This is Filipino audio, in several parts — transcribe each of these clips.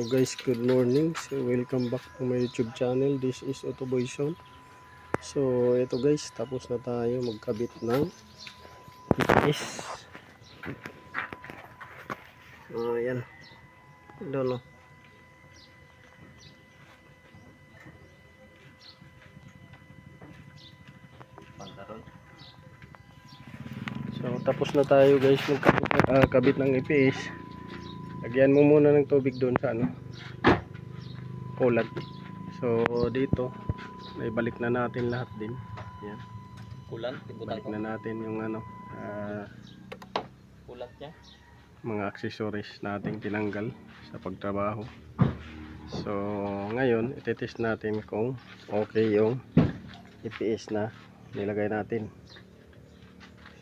guys, good morning. So welcome back to my YouTube channel. This is Autoboyson. So ito guys, tapos na tayo magkabit ng EPS. Ayan. Doon, no. So tapos na tayo guys magkabit ng EPS. Lagyan mo muna ng tubig doon sa kulat. So dito naibalik na natin lahat din. Yan. Kulat, Balik na natin yung kulat niya. Mga accessories nating tinanggal sa pagtrabaho. So ngayon itetest natin kung okay yung EPS na nilagay natin.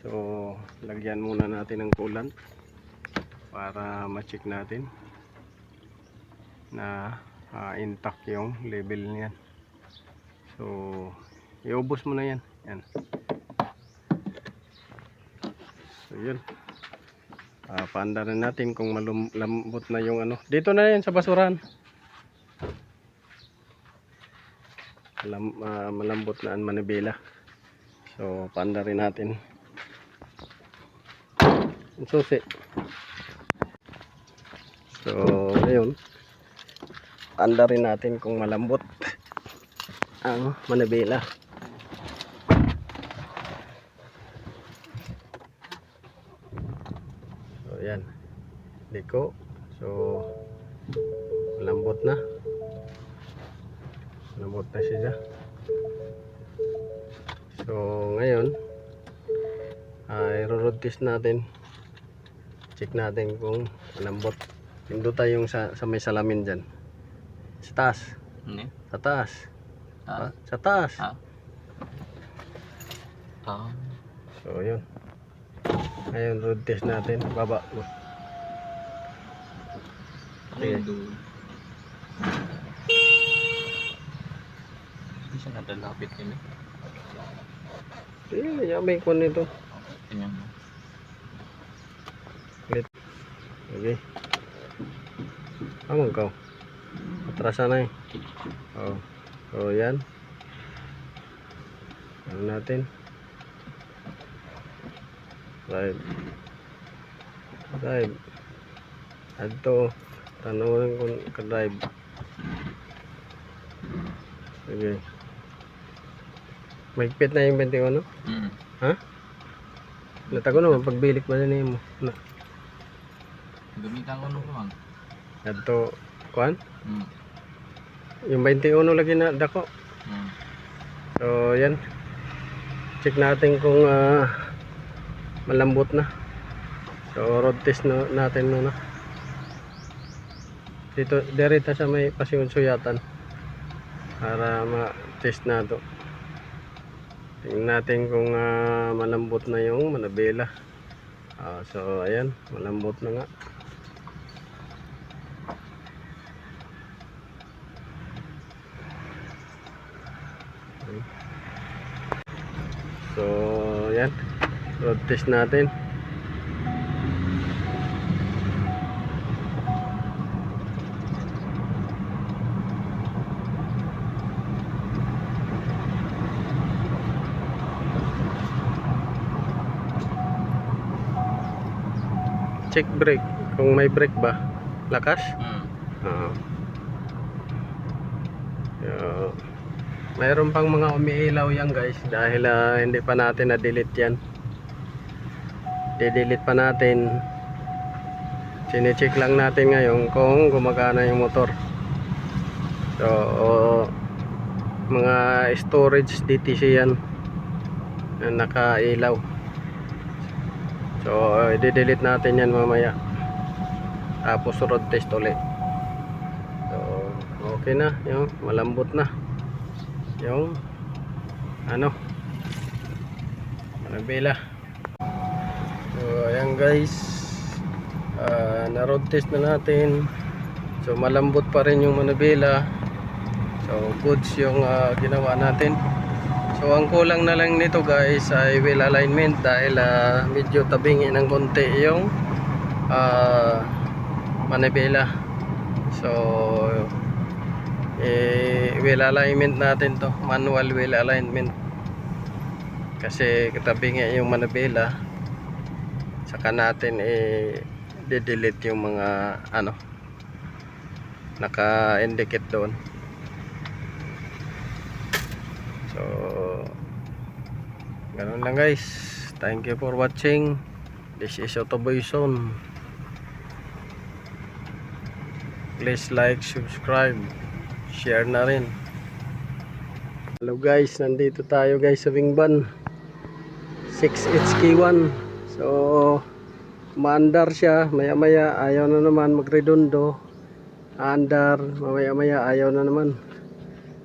So lagyan muna natin ng coolant para ma-check natin na intact yung level niyan. So iubos mo na yan. Yan. So yun. Paandarin natin kung malambot na yung dito na yan sa basurahan. Malambot na ang manibela. So paandarin natin ang susi. So ngayon paandarin natin kung malambot ang manibela. So yan, liko. So malambot na siya. So ngayon i-road test natin, check natin kung malambot. Pindot tayong sa may salamin dyan sa taas. Sa taas. Sa taas. So yun, ngayon road test natin. Baba mo. Okay. Hindi siya nadalapit yun. Yamay ko nito. Tingnan mo. Okay. Amang kau. Atrasan na eh. So yan. Ano natin? Drive. Adto. Tanong kung ka-drive. Okay. Mahigpit na yung 21, no? Ha? Natago naman pagbilik ba na niyo mo? Gamitan ko naman. Adto kuan? Yung 21 lagi na dako. So yan. Check natin kung malambot na. So road test natin muna. Dito direta sa may pasiunsuyatan para ma-test na to. Tingnan natin kung malambot na yung manabela. So ayan, malambot na nga. So yan, road test natin. Check brake, kung may brake ba, lakas. Mayroon pang mga umiilaw yan guys, dahil hindi pa natin na-delete yan. I-delete pa natin. Sine-check lang natin ngayon kung gumagana yung motor. So mga storage DTC yan na nakailaw. So i-delete natin yan mamaya. Tapos road test ulit. So okay na, yung malambot na yung manabela. So ayan guys, na road test na natin. So malambot pa rin yung manabela. So goods yung ginawa natin. So ang kulang na lang nito guys ay wheel alignment, dahil medyo tabingin ng konti yung manibela. So wheel alignment natin to, manual wheel alignment, kasi katabi nga yung manabela. Saka natin de-delete yung mga ano naka-indicate doon. So ganun lang guys. Thank you for watching. This is Autoboy Zone. Please like, subscribe, share na rin. Hello guys, nandito tayo guys sa Wingban 6HK1. So maandar siya, maya maya ayaw na naman magredondo. Andar, mamaya maya ayaw na naman.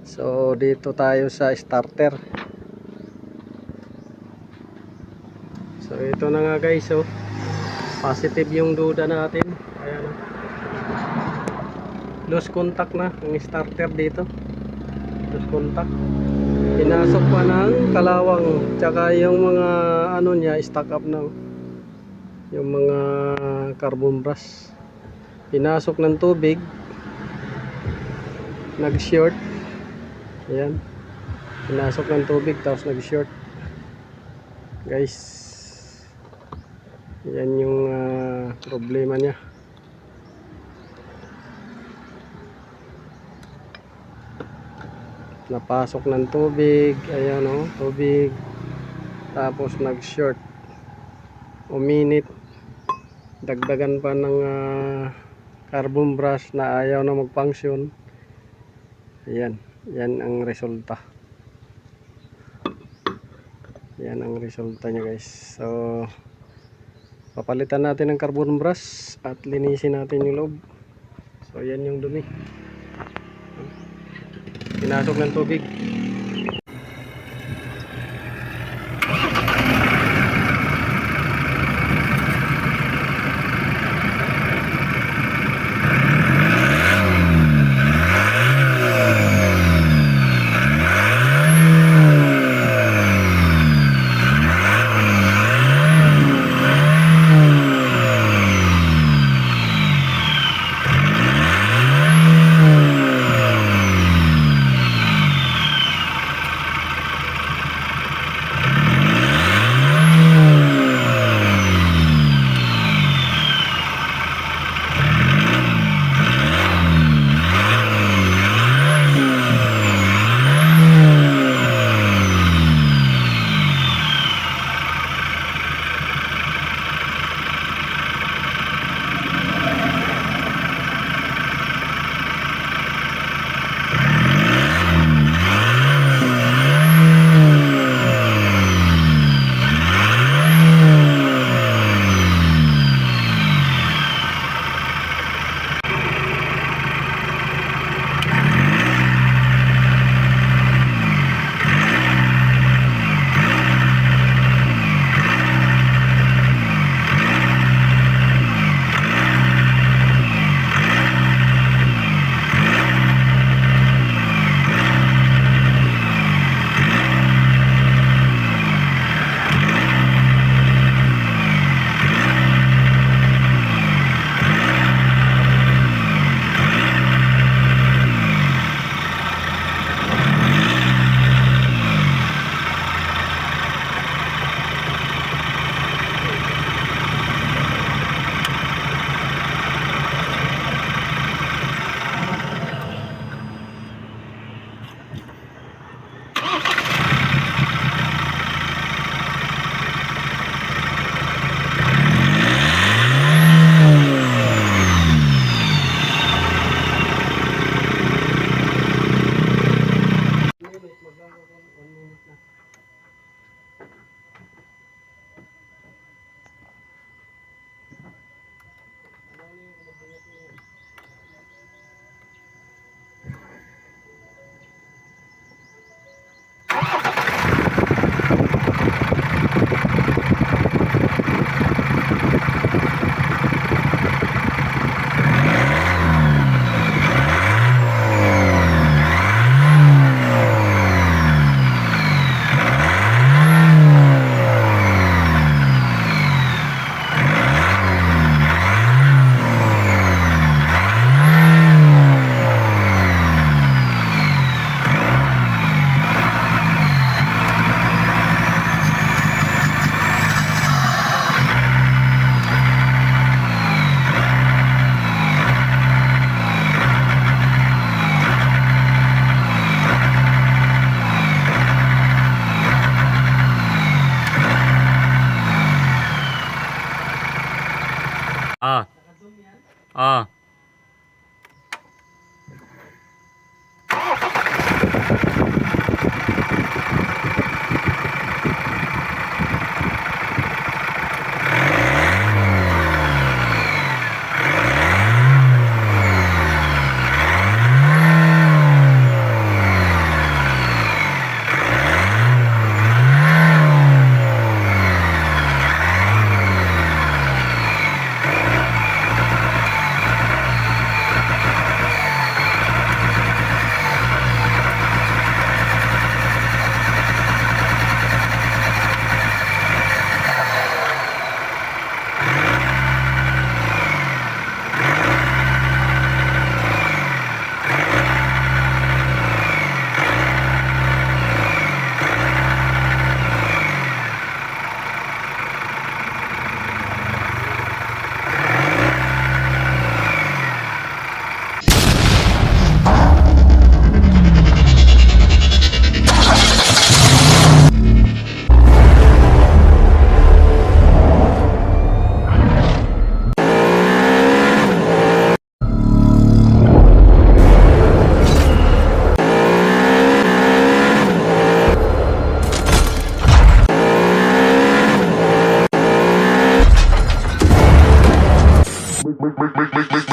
So dito tayo sa starter. So ito na nga guys, so positive yung duda natin. Ayan na, loose contact na ang starter dito. Loose contact. Pinasok pa ng kalawang, tsaka yung mga ano niya, stock up na yung mga carbon brush. Pinasok ng tubig, nag short. Ayan, pinasok ng tubig tapos nag short guys. Yan yung problema niya. Napasok ng tubig, ayan o, tubig, tapos nag short, uminit, dagdagan pa ng carbon brush na ayaw na mag function. Ayan, yan ang resulta. Yan ang resulta niya guys. So papalitan natin ng carbon brush at linisin natin yung loob. So yan yung dumi, pinasok ng tubig. make